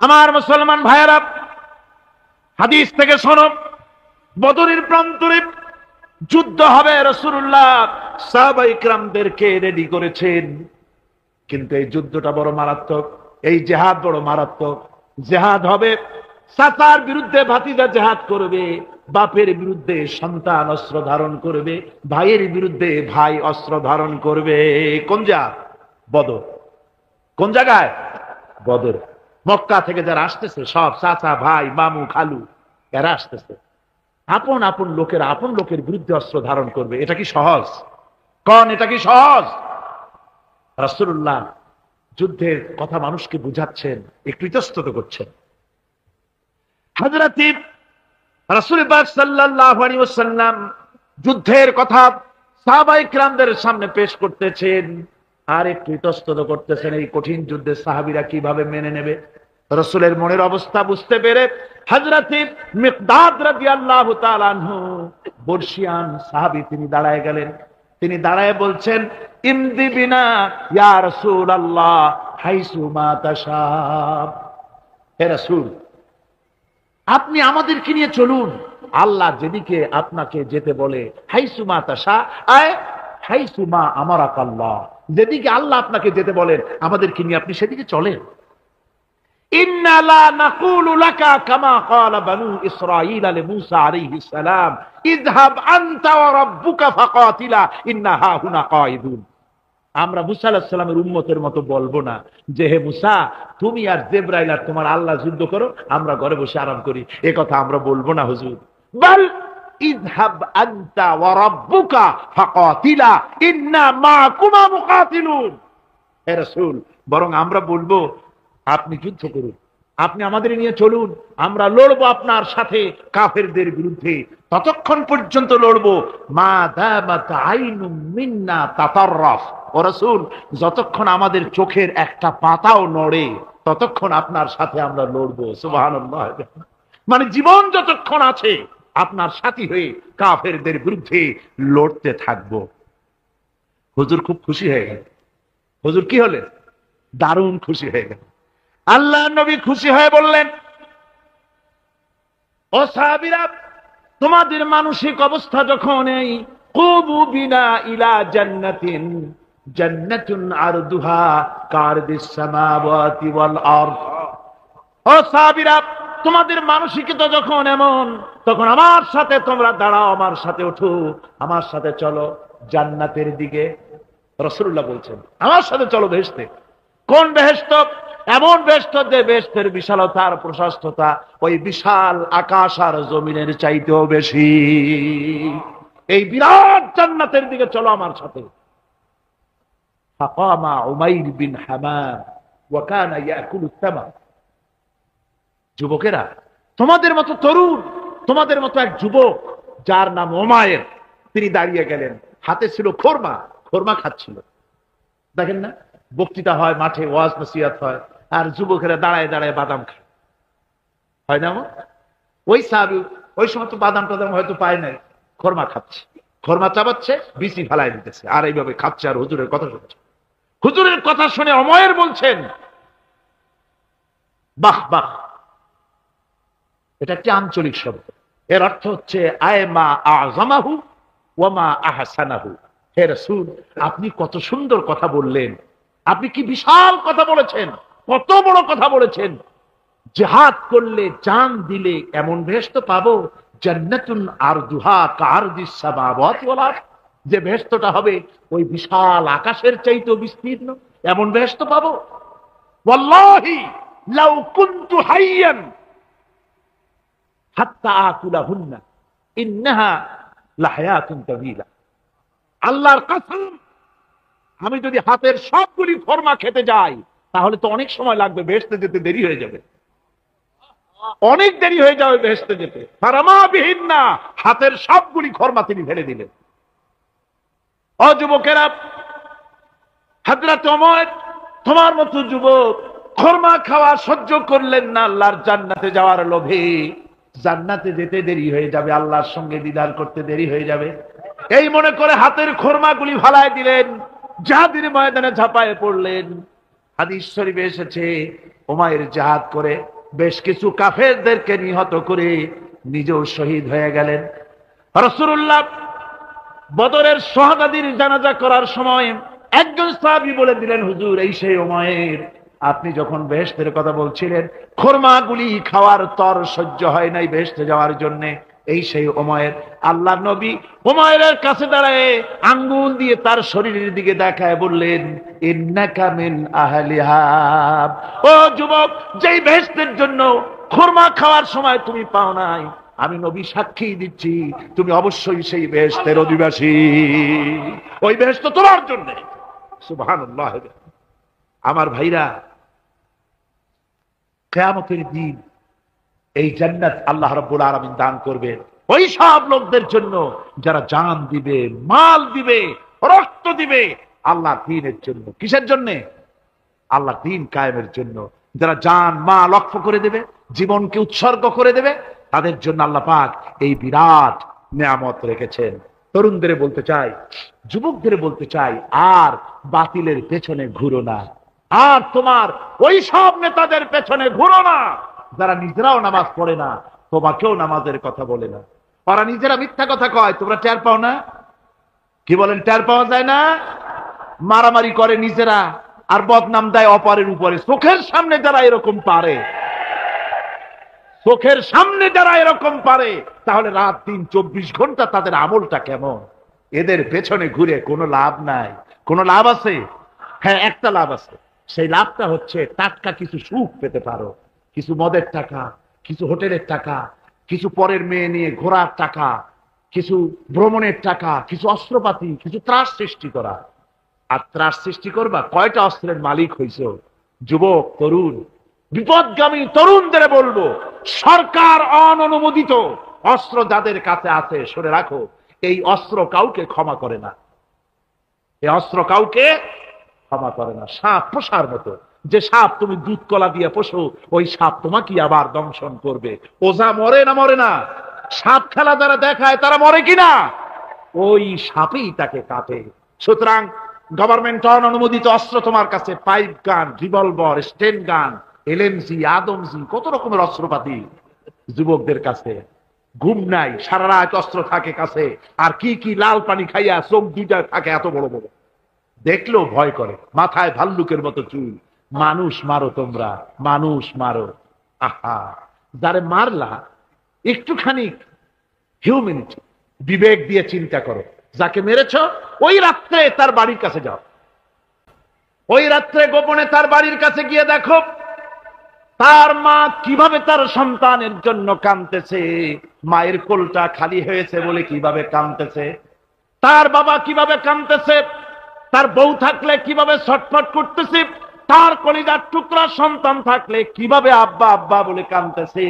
আমার মুসলমান ভাইয়েরা, হাদিস থেকে শোনো, বদরের প্রান্তরে যুদ্ধ হবে। রাসূলুল্লাহ সাহাবায়ে কিরামদেরকে রেডি করেছেন, কিন্তু এই যুদ্ধটা বড় মারাত্মক, এই জিহাদ বড় মারাত্মক। জিহাদ হবে, চাচার বিরুদ্ধে ভাতিজা জিহাদ করবে, বাপের বিরুদ্ধে সন্তান অস্ত্র ধারণ করবে, ভাইয়ের বিরুদ্ধে ভাই অস্ত্র ধারণ করবে। কোন জিহাদ? বদর। কোন জায়গায়? বদর। মক্কা থেকে যারা আসতেছে সব চাচা ভাই মামু খালু এরা আসতেছে, আপন আপন লোকের আপন লোকের বিরুদ্ধে অস্ত্র ধারণ করবে। এটা কি সহজ? কোন এটা কি সহজ? রাসূলুল্লাহ যুদ্ধের কথা মানুষকে বুঝাচ্ছেন, একটু ইতস্তত করছেন। হযরত রাসূল পাক সাল্লাল্লাহু আলাইহি ওয়াসাল্লাম যুদ্ধের কথা সাহাবায়ে কিরামদের সামনে পেশ করতেছেন আর একটু ইতস্তত করতেছেন। এই কঠিন যুদ্ধে সাহাবীরা কিভাবে মেনে নেবে? রাসূলের মনের অবস্থা বুঝতে পেরে হযরত মিকদাদ রাদিয়াল্লাহু তাআলা আনহু, বর্ষিয়ান সাহাবী, তিনি দাঁড়ায় গেলেন। তিনি দাঁড়ায় বলছেন, ইমদি বিনা ইয়া রাসূলুল্লাহ হাইসু মা তাশা। হে রাসূল, আপনি আমাদেরকে নিয়ে চলুন, আল্লাহ যেদিকে আপনাকে যেতে বলে, হাইসু মা তাশা আয় হাইসু মা আমারাকাল্লাহ, যেদিকে আল্লাহ আপনাকে যেতে বলেন আমাদেরকে নিয়ে আপনি সেদিকে চলেন। ইন্না লা নাকুলু লাকা কামা ক্বালা বানু ইসরাঈল লিমূসা আলাইহিস সালাম ইযহাব আনতা ওয়া রাব্বুকা ফাকাতিলা ইন্না হাহুনা কাঈদুন। আমরা মুসা আলাইহিস সালামের উম্মতের মতো বলবো না যে হে মুসা, তুমি আর জিবরাইল আর তোমার আল্লাহ যুদ্ধ করো, আমরা ঘরে বসে আরাম করি। এ কথা আমরা বলবো না হুজুর। বাল ইযহাব আনতা ওয়া রাব্বুকা ফাকাতিলা ইন্না মাআকুমা মুকাতিলুন। হে রাসূল, বরং আমরা বলবো আপনি যুদ্ধ করুন, আপনি আমাদের নিয়ে চলুন, আমরা লড়বো আপনার সাথে কাফেরদের বিরুদ্ধে। ততক্ষণ পর্যন্ত লড়বো মা দামাত আইনুম মিন্না তাতাররাফ। ও রাসূল, যতক্ষণ আমাদের চোখের একটা পাতাও নড়ে ততক্ষণ আপনার সাথে আমরা লড়বো। সুবহানাল্লাহ। মানে জীবন যতক্ষণ আছে আপনার সাথী হয়ে কাফেরদের বিরুদ্ধে লড়তে থাকবো। হুজুর খুব খুশি হয়ে গেল। হুজুর কি হলেন? দারুণ খুশি হয়ে গেল। আল্লাহ নবী খুশি হয়ে বললেন, ও সাহাবীরা, তোমাদের মানসিক অবস্থা যখন এই কুবু বিনা ইলা জান্নাতিন, জান্নাতুন আরদুহা কারদিস সামাওয়াতি ওয়াল আরদ। ও সাহাবীরা, তোমাদের মানসিকতা যখন এমন, তখন আমার সাথে তোমরা দাঁড়াও, আমার সাথে ওঠো, আমার সাথে চলো জান্নাতের দিকে। রাসূলুল্লাহ বলছেন, আমার সাথে চলো বেহেশতে। কোন বেহেশত? এমন বেহেশত যে বেহেশতের বিশালতা আর প্রশস্ততা ওই বিশাল আকাশ আর জমিনের চাইতেও বেশি। এই বিরাট জান্নাতের দিকে চলো আমার সাথে। ফাকামা উমাইর বিন হামাম ওয়া কানা ইয়াকুলু তামার। যুবকেরা, তোমাদের মতো তরুণ, তোমাদের মতো এক যুবক যার নাম উমাইর, তিনি দাঁড়িয়ে গেলেন, হাতে ছিল খোরমা, খোরমা খাচ্ছিল। দেখেন না, বক্তৃতা হয় মাঠে, ওয়াজ নসিহত হয়, আর যুবকেরা দাঁড়ায় দাঁড়ায় বাদাম খায়, হয় না? ওই সাহাবী ওই সময় তো বাদাম টাদাম হয়তো পায় নাই, খোরমা খাচ্ছে, খোরমা চাবাচ্ছে, বিচি ফেলায় দিতেছে, আর এইভাবে খাচ্ছে আর হুজুরের কথা শুনছে। হুজুরের কথা শুনে উমাইর বলছেন, বাহ বাহ। এটা একটি আঞ্চলিক শব্দ, এর অর্থ হচ্ছে আয় মা আযমাহু ওয়া মা আহসানাহু। হে রাসূল, আপনি কত সুন্দর কথা বললেন, আপনি কি বিশাল কথা বলেছেন, কত বড় কথা বলেছেন। জিহাদ করলে, জান দিলে এমন বেহেশত পাবো, জান্নাতুন আরদুহা কারদিস সামাওয়াতি ওয়াল আরদ, যে বেহেশতটা হবে ওই বিশাল আকাশের চাইতেও বিস্তীর্ণ, এমন বেহেশত পাবো। ওয়াল্লাহি লাউ কুনতু হাইয়ান হাত্তা আকুলাহুন্না ইন্নাহা লাহায়াতুন তাওয়িলা। আল্লাহর কসম, আমি যদি হাতের সবগুলি খোরমা খেতে যাই তাহলে তো অনেক সময় লাগবে, বেহেশতে যেতে দেরি হয়ে যাবে, অনেক দেরি হয়ে যাবে বেহেশতে যেতে। ফারামা বিহিন্না, হাতের সবগুলি খোরমা তিনি ফেলে দিলেন। ও যুবকেরা, হযরত ওমর তোমার মতো যুবক খোরমা খাওয়া সহ্য করলেন না আল্লাহর জান্নাতে যাওয়ার লোভে। জান্নাতে যেতে দেরি হয়ে যাবে, আল্লাহর সঙ্গে দিদার করতে দেরি হয়ে যাবে, এই মনে করে হাতের খোরমাগুলি ফালায় দিলেন, জিহাদের ময়দানে ঝাঁপায়ে পড়লেন। হাদিস শরীফে এসেছে উমাইর জিহাদ করে বেশ কিছু কাফেরদেরকে নিহত করে নিজেও শহীদ হয়ে গেলেন। রাসূলুল্লাহ বদরের শহাদাদের জানাজা করার সময় একজন সাহাবী বলে দিলেন, হুজুর এই সেই উমাইর, আপনি যখন বেহেশতের কথা বলছিলেন, খোরমাগুলি খাওয়ার তর সহ্য হয় নাই বেহেশতে যাওয়ার জন্য, এই সেই উমাইর। আল্লাহর নবী উমাইরের কাছে দাঁড়ায় আঙ্গুল দিয়ে তার শরীরের দিকে দেখায় বললেন, ইন্নাকা মিন আহলিহা। ও যুবক, যেই বেহেশতের জন্য খোরমা খাওয়ার সময় তুমি পাও নাই, আমি নবী সাক্ষী দিচ্ছি তুমি অবশ্যই সেই বেহেশতের অধিবাসী। ওই বেহেশত তোমার জন্য। সুবহানাল্লাহ। আমার ভাইরা, কিয়ামতের দিন এই জান্নাত আল্লাহ রাব্বুল আলামিন দান করবেন ওই সব লোকদের জন্য যারা জান দিবে, মাল দিবে, রক্ত দিবে আল্লাহর দ্বীনের জন্য। কিসের জন্য? আল্লাহর দ্বীন কায়েমের জন্য। যারা জান মাল ওয়াকফ করে দেবে, জীবনকে উৎসর্গ করে দেবে, তাদের জন্য আল্লাহ পাক এই বিরাট নিয়ামত রেখেছেন। তরুণদের বলতে চাই, যুবকদের বলতে চাই, আর বাতিলের পেছনে ঘুরো না, আর তোমার ওই সব নেতাদের পেছনে ঘুরো না যারা নিজেরাও নামাজ পড়ে না, তোমাকেও নামাজের কথা বলে না। ওরা নিজেরা মিথ্যা কথা কয়, তোমরা টের পাও না? কি বলেন, টের পাওয়া যায় না? মারামারি করে নিজেরা আর বদনাম দেয় অপরের উপরে। চোখের সামনে যারা এরকম পারে, চোখের সামনে যারা এরকম পারে, তাহলে রাত দিন 24 ঘন্টা তাদের আমলটা কেমন? এদের পেছনে ঘুরে কোনো লাভ নাই। কোনো লাভ আছে? হ্যাঁ, একটা লাভ আছে। সেই লাভটা হচ্ছে টাটকা কিছু সুখ পেতে পারো, কিছু মদের টাকা, কিছু হোটেলের টাকা, কিছু পরের মেয়ে নিয়ে ঘোরার টাকা, কিছু ভ্রমণের টাকা, কিছু অস্ত্রপাতি, কিছু ত্রাস সৃষ্টি করা। আর ত্রাস সৃষ্টি করবা, কয়টা অস্ত্রের মালিক হইছো? যুবক, তরুণ, বিপদগামী তরুণদের বলবো, সরকার অননুমোদিত অস্ত্র যাদের কাছে আছে, শুনে রাখো, এই অস্ত্র কাউকে ক্ষমা করে না। এই অস্ত্র কাউকে ক্ষমা করে না। সাপ পোষার মতো, যে সাপ তুমি দুধ কলা দিয়ে পোষো, ওই সাপ তোমাকে আবার দংশন করবে। ওঝা মরে না মরে না? সাপ খেলা যারা দেখায় তারা মরে কিনা? ওই সাপেই তাকে কাটে। সুতরাং গভর্নমেন্ট অনুমোদিত অস্ত্র তোমার কাছে, পাইপ গান, রিভলভার, স্টেন গান, এলএমজি, আদমজি, কত রকমের অস্ত্রপাতি যুবকদের কাছে। ঘুম নাই, সারা রাত অস্ত্র থাকে কাছে, আর কি কি লাল পানি খাইয়া চোখ দুইটা থাকে এত বড় বড়, দেখলেও ভয় করে। মাথায় ভাল্লুকের মতো চুল। মানুষ মারো তোমরা, মানুষ মারো। আহা, যারে মারলা একটুখানি হিউম্যানিটি, বিবেক দিয়ে চিন্তা করো। যাকে মেরেছ ওই রাত্রে তার বাড়ির কাছে যাও, ওই রাত্রে গোপনে তার বাড়ির কাছে গিয়ে দেখো তার মা কিভাবে তার সন্তানের জন্য কাঁদতেছে, মায়ের কোলটা খালি হয়েছে বলে কিভাবে কাঁদতেছে, তার বাবা কিভাবে কাঁদতেছে, তার বউ থাকলে কিভাবে ছটফট করতেছে, তার কলিজার টুকরা সন্তান থাকলে কিভাবে আব্বা আব্বা বলে কাঁদতেছে।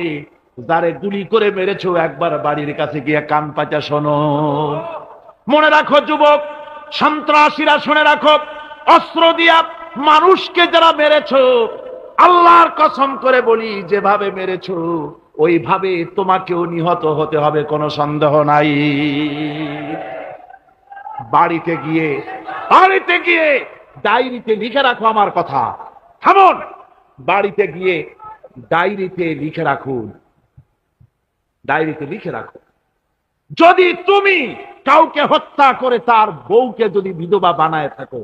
যারে গুলি করে মেরেছো, একবার বাড়ির কাছে গিয়ে কান পাচা শোনো। মনে রাখো যুবক, সন্ত্রাসীরা, শুনে রাখো, অস্ত্র দিয়া মানুষকে যারা মেরেছো, আল্লাহর কসম করে বলি, যেভাবে মেরেছো ওইভাবে তোমাকেও নিহত হতে হবে, কোনো সন্দেহ নাই। বাড়িতে গিয়ে ডায়েরিতে লিখে রাখো আমার কথা। থামুন, বাড়িতে গিয়ে ডায়েরিতে লিখে রাখুন, ডায়েরিতে লিখে রাখো, যদি তুমি কাউকে হত্যা করে তার বউকে যদি বিধবা বানায় থাকো,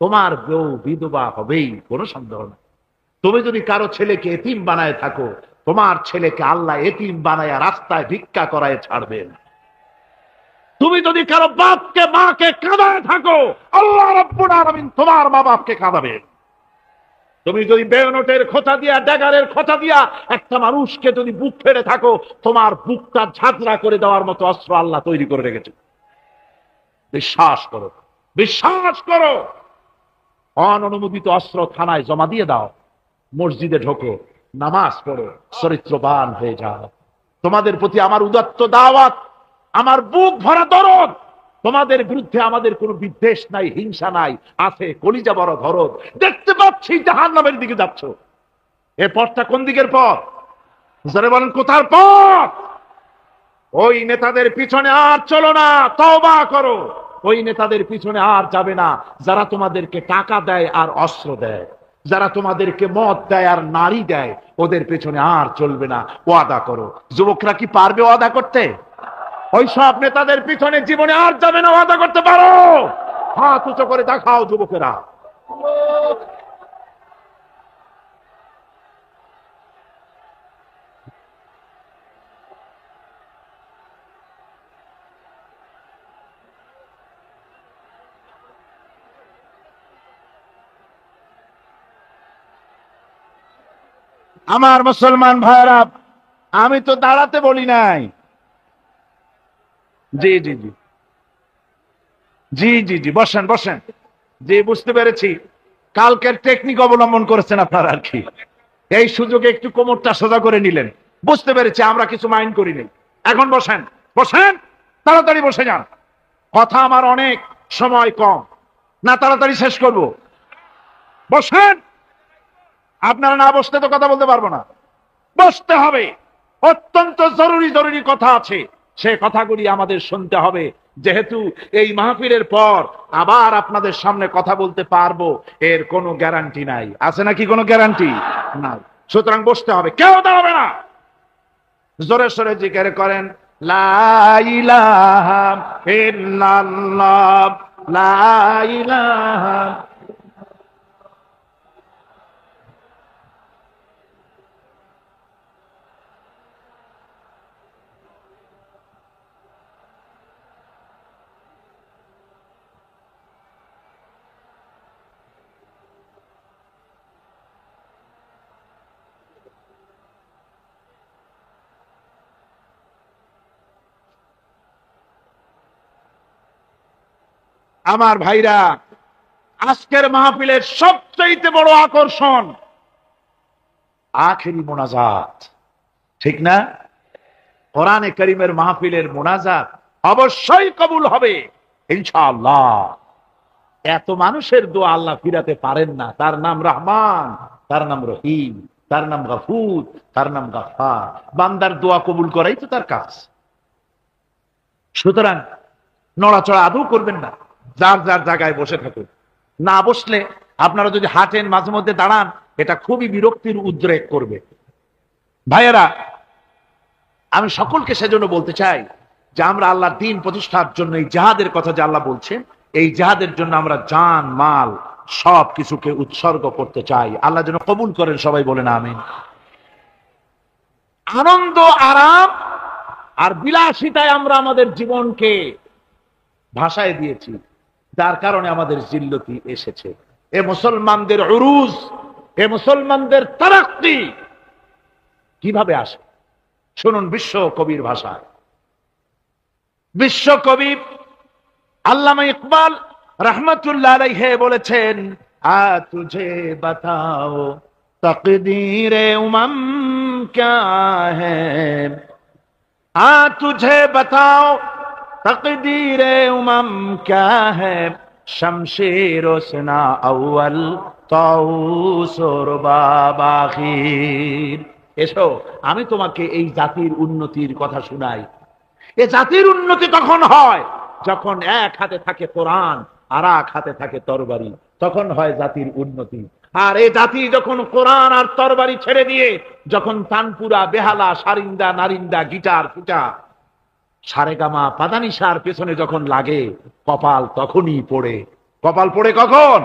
তোমার বউ বিধবা হবেই, কোনো সন্দেহ নেই। তুমি যদি কারো ছেলেকে এতিম বানায় থাকো, তোমার ছেলেকে আল্লাহ এতিম বানায় রাস্তায় ভিক্ষা করায় ছাড়বেন। তুমি যদি কারো বাপকে মাকে কাঁদায় থাকো, আল্লাহ রাব্বুল আলামিন তোমার মা বাপকে কাঁদাবেন। তুমি যদি বেয়নটের খোঁচা দিয়া, ড্যাগারের খোঁচা দিয়া একটা মানুষকে যদি বুক ফেড়ে থাকো, তোমার বুকটা ঝাঁঝরা করে দেওয়ার মতো অস্ত্র আল্লাহ তৈরি করে রেখেছে। বিশ্বাস করো, বিশ্বাস করো। অননুমোদিত অস্ত্র থানায় জমা দিয়ে দাও, মসজিদে ঢোকো, নামাজ পড়ো, চরিত্রবান হয়ে যাও। তোমাদের প্রতি আমার উদাত্ত দাওয়াত, আমার বুক ভরা দরদ। তোমাদের বিরুদ্ধে আমাদের কোনো বিদ্বেষ নাই, হিংসা নাই, আছে কলিজা বড় দরদ। দেখতে পাচ্ছি জাহান্নামের দিকে যাচ্ছ। এ পথটা কোন দিকের পথ? যারা বলেন কোথার পথ? ওই নেতাদের পিছনে আর চলো না, তওবা করো। ওই নেতাদের পিছনে আর যাবে না যারা তোমাদেরকে টাকা দেয় আর অস্ত্র দেয়, যারা তোমাদেরকে মদ দেয় আর নারী দেয় ওদের পেছনে আর চলবে না, ওয়াদা করো। যুবকরা কি পারবে ওয়াদা করতে? ওই সব নেতাদের পিছনে জীবনে আর যাবে না, ওয়াদা করতে পারো? হাত উঁচু করে দেখাও যুবকেরা। আমার মুসলমান ভাইরা, আমি তো দাঁড়াতে বলি নাই। জি জি জি জি জি জি বসেন বসেন। জি বুঝতে পেরেছি, কালকের টেকনিক অবলম্বন করেছেন আপনারা আর কি, এই সুযোগে একটু কোমরটা সোজা করে নিলেন। বুঝতে পেরেছি, আমরা কিছু মাইন্ড করিনি। এখন বসেন বসেন, তাড়াতাড়ি বসে যান। কথা আমার অনেক, সময় কম, না তাড়াতাড়ি শেষ করব। বসেন। আপনারা না বসতে তো কথা বলতে পারবো না, বসতে হবে। অত্যন্ত জরুরি জরুরি কথা আছে, সে কথাগুলি আমাদের শুনতে হবে। যেহেতু এই মাহফিলের পর আবার আপনাদের সামনে কথা বলতে পারবো এর কোনো গ্যারান্টি নাই। আছে নাকি কোনো গ্যারান্টি? নাই। সুতরাং বসতে হবে, কেউ দাঁড়াবে না। জোরে সোরে জিকির করেন, লা ইলাহা ইল্লাল্লাহ, লা ইলাহা। আমার ভাইরা, আজকের মাহফিলের সবচেয়ে বড় আকর্ষণ আখেরি মোনাজাত, ঠিক না? কোরআনে কারীমের মাহফিলের মোনাজাত অবশ্যই কবুল হবে ইনশাআল্লাহ। এত মানুষের দোয়া আল্লাহ ফিরাতে পারেন না। তার নাম রহমান, তার নাম রহিম, তার নাম গফুর, তার নাম গাফফার। বান্দার দোয়া কবুল করাই তো তার কাজ। সুতরাং নড়াচড়া আদৌ করবেন না, যার যার জায়গায় বসে থাকুন। না বসলে আপনারা যদি হাঁটেন, মাঝে মধ্যে দাঁড়ান, এটা খুবই বিরক্তির উদ্রেক করবে। ভাইয়েরা, আমি সকলকে সেজন্য বলতে চাই যে আমরা আল্লাহর দ্বীন প্রতিষ্ঠার জন্য এই জিহাদের কথা যে আল্লাহ বলছেন, এই জিহাদের জন্য আমরা জান মাল সব কিছুকে উৎসর্গ করতে চাই। আল্লাহ যেন কবুল করেন, সবাই বলেন আমিন। আনন্দ, আরাম আর বিলাসিতায় আমরা আমাদের জীবনকে ভাসায় দিয়েছি, যার কারণে আমাদের জিল্লতি এসেছে। এ মুসলমানদের উরুজ, এ মুসলমানদের তারাক্কি কিভাবে আসে শুনুন বিশ্ব কবির ভাষায়। বিশ্ব কবি আল্লামা ইকবাল রহমতুল্লাহ আলাইহি বলেছেন, আ তুঝে বাতাও তকদীরে উমম ক্যা হ্যায়, আ তুঝে বাতাও তকদীরে উমম ক্যা হ্যায়, শমশের ওসনা আউয়াল তাউস রুবাব আখির। এসো আমি তোমাকে এই জাতির উন্নতির কথা শুনাই। এ জাতির উন্নতি তখন হয় যখন এক হাতে থাকে কোরআন আর এক হাতে থাকে তরবারি, তখন হয় জাতির উন্নতি। আর এই জাতি যখন কোরআন আর তরবারি ছেড়ে দিয়ে যখন তানপুরা, বেহালা, সারিন্দা, নারিন্দা, গিটার, ফিটা, সারেগামা, পাদানিসার পেছনে যখন লাগে, কপাল তখনই পড়ে। কপাল পড়ে কখন?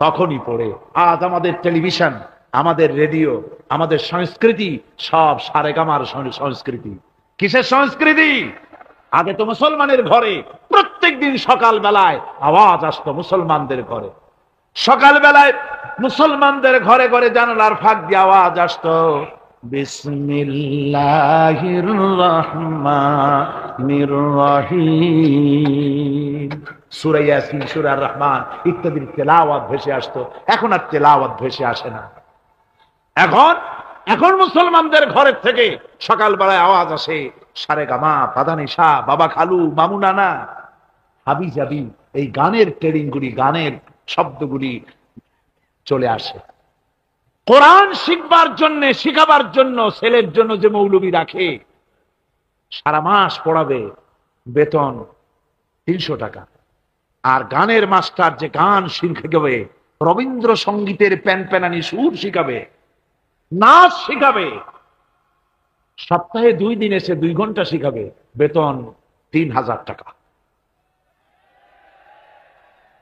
তখনই পড়ে। আজ আমাদের টেলিভিশন, আমাদের রেডিও, আমাদের সংস্কৃতি সব সারেগামার সংস্কৃতি। কিসের সংস্কৃতি? আগে তো মুসলমানের ঘরে প্রত্যেক দিন সকাল বেলায় আওয়াজ আসতো মুসলমানদের ঘরে। সকাল বেলায় মুসলমানদের ঘরে ঘরে জানালার ফাঁক দিয়ে আওয়াজ আসতো, বিসমিল্লাহির রহমানির রহিম। সূরা ইয়াসিন, সূরা রহমান ইত্যাদির তেলাওয়াত ভেসে আসতো। এখন আর তেলাওয়াত ভেসে আসে না। এখন মুসলমানদের ঘরের থেকে সকাল বেলায় আওয়াজ আসে সারেগামা, পাদানিসা, বাবা খালু, মামু নানা, হাবি জাবি, এই গানের ট্রেডিংগুলি, গানের শব্দগুলি চলে আসে। কোরআন শিখবার জন্য, শিখাবার জন্য ছেলের জন্য যে মৌলবি রাখে, সারা মাস পড়াবে, বেতন 300 টাকা। আর গানের মাস্টার যে গান শিখে গেবে রবীন্দ্রসঙ্গীতের প্যানপ্যানানি সুর শিখাবে, নাচ শিখাবে, সপ্তাহে 2 দিন এসে 2 ঘন্টা শিখাবে, বেতন 3000 টাকা।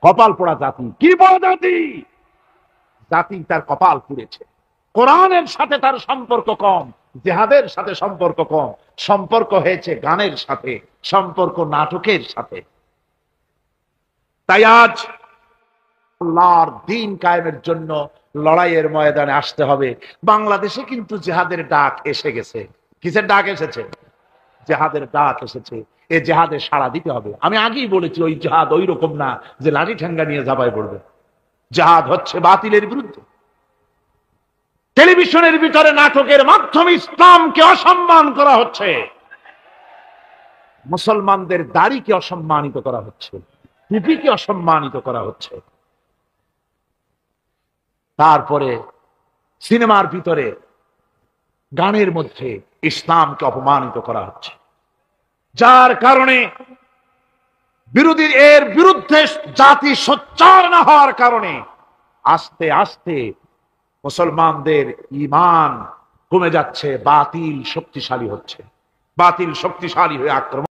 কপাল পোড়া জাতি। কি বড় জাতি! জাতি তার কপাল পুড়েছে। কোরআনের সাথে তার সম্পর্ক কম, জিহাদের সাথে সম্পর্ক কম, সম্পর্ক হয়েছে গানের সাথে, সম্পর্ক নাটকের সাথে। তাই আজ আল্লাহর দ্বীন কায়েমের জন্য লড়াইয়ের ময়দানে আসতে হবে। বাংলাদেশে কিন্তু জিহাদের ডাক এসে গেছে। কিসের ডাক এসেছে? জিহাদের ডাক এসেছে। এ জিহাদে সাড়া দিতে হবে। আমি আগেই বলেছি, ওই জিহাদ ওই রকম না যে লাঠি ঠেঙ্গা নিয়ে ঝাঁপায় পড়বে। জিহাদ হচ্ছে বাতিলের বিরুদ্ধে। টেলিভিশনের ভিতরে নাটকের মাধ্যমে ইসলামকে অসম্মান করা হচ্ছে, মুসলমানদের দাড়িকে অসম্মানিত করা হচ্ছে, টুপিকে অসম্মানিত করা হচ্ছে। তারপরে সিনেমার ভিতরে গানের মধ্যে ইসলামকে অপমানিত করা হচ্ছে, যার কারণে এর বিরুদ্ধে জাতি সোচ্চার না হওয়ার কারণে আস্তে আস্তে মুসলমানদের ঈমান কমে যাচ্ছে, বাতিল শক্তিশালী হচ্ছে, বাতিল শক্তিশালী হয়ে আক্রমণ